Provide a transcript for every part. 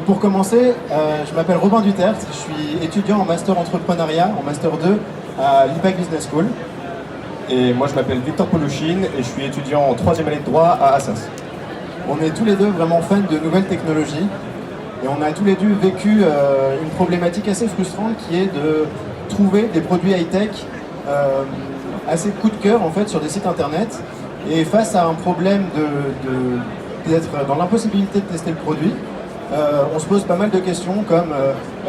pour commencer, je m'appelle Robin Duterte, je suis étudiant en Master Entrepreneuriat, en Master 2 à l'IPAC Business School. Et moi je m'appelle Victor Polouchine et je suis étudiant en 3e année de droit à Assas. On est tous les deux vraiment fans de nouvelles technologies et on a tous les deux vécu une problématique assez frustrante qui est de trouver des produits high-tech assez coup de cœur en fait sur des sites internet. Et face à un problème d'être dans l'impossibilité de tester le produit, on se pose pas mal de questions comme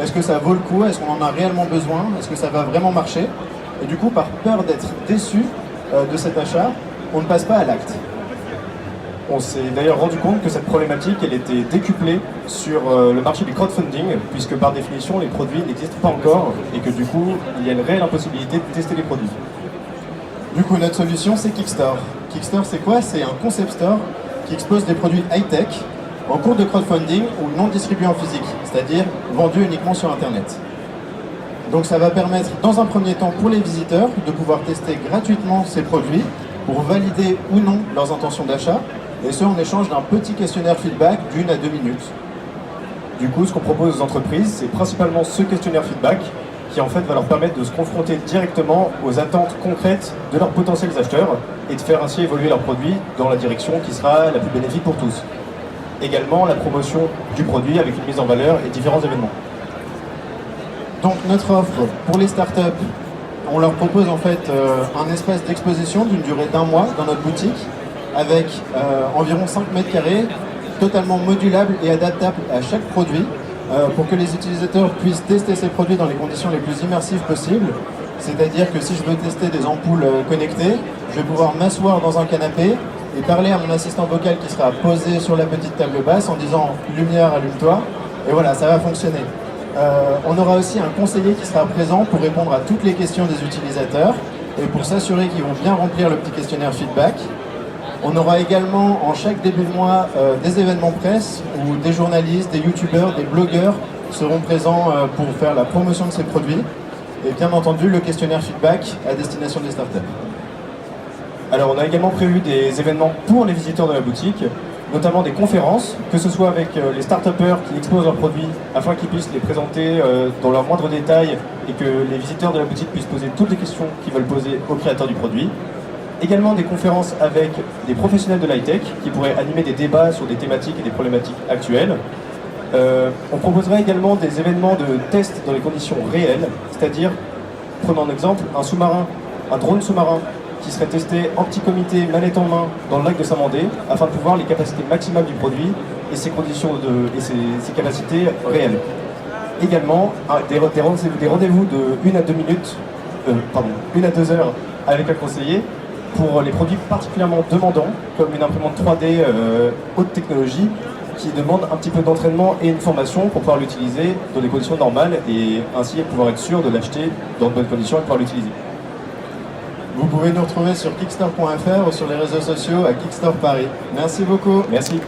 est-ce que ça vaut le coup, est-ce qu'on en a réellement besoin, est-ce que ça va vraiment marcher? Et du coup, par peur d'être déçu de cet achat, on ne passe pas à l'acte. On s'est d'ailleurs rendu compte que cette problématique elle était décuplée sur le marché du crowdfunding, puisque par définition les produits n'existent pas encore et que du coup il y a une réelle impossibilité de tester les produits. Du coup, notre solution c'est Kickstore. Kickstore c'est quoi? C'est un concept store qui expose des produits high-tech en cours de crowdfunding ou non distribués en physique, c'est-à-dire vendus uniquement sur Internet. Donc ça va permettre dans un premier temps pour les visiteurs de pouvoir tester gratuitement ces produits pour valider ou non leurs intentions d'achat, et ce en échange d'un petit questionnaire feedback d'1 à 2 minutes. Du coup, ce qu'on propose aux entreprises, c'est principalement ce questionnaire feedback qui en fait va leur permettre de se confronter directement aux attentes concrètes de leurs potentiels acheteurs et de faire ainsi évoluer leurs produits dans la direction qui sera la plus bénéfique pour tous. Également la promotion du produit avec une mise en valeur et différents événements. Donc notre offre pour les startups, on leur propose en fait un espace d'exposition d'une durée d'1 mois dans notre boutique avec environ 5 mètres carrés, totalement modulable et adaptable à chaque produit pour que les utilisateurs puissent tester ces produits dans les conditions les plus immersives possibles. C'est-à-dire que si je veux tester des ampoules connectées, je vais pouvoir m'asseoir dans un canapé et parler à mon assistant vocal qui sera posé sur la petite table basse en disant « Lumière, allume-toi » et voilà, ça va fonctionner. On aura aussi un conseiller qui sera présent pour répondre à toutes les questions des utilisateurs et pour s'assurer qu'ils vont bien remplir le petit questionnaire feedback. On aura également en chaque début de mois des événements presse où des journalistes, des youtubeurs, des blogueurs seront présents pour faire la promotion de ces produits et bien entendu le questionnaire feedback à destination des startups. Alors on a également prévu des événements pour les visiteurs de la boutique, notamment des conférences, que ce soit avec les start-upers qui exposent leurs produits afin qu'ils puissent les présenter dans leurs moindres détails et que les visiteurs de la boutique puissent poser toutes les questions qu'ils veulent poser au créateur du produit. Également des conférences avec des professionnels de l'high-tech qui pourraient animer des débats sur des thématiques et des problématiques actuelles. On proposera également des événements de tests dans les conditions réelles, c'est-à-dire, prenons un exemple, un sous-marin, un drone sous-marin qui serait testé en petit comité, manette en main, dans le lac de Saint-Mandé, afin de pouvoir les capacités maximales du produit et ses conditions et ses capacités réelles. Également, des rendez-vous de 1 à 2 minutes, 1 à 2 heures avec un conseiller pour les produits particulièrement demandants, comme une imprimante 3D haute technologie, qui demande un petit peu d'entraînement et une formation pour pouvoir l'utiliser dans des conditions normales et ainsi pouvoir être sûr de l'acheter dans de bonnes conditions et pouvoir l'utiliser. Vous pouvez nous retrouver sur kickstore.fr ou sur les réseaux sociaux à Kickstore Paris. Merci beaucoup. Merci.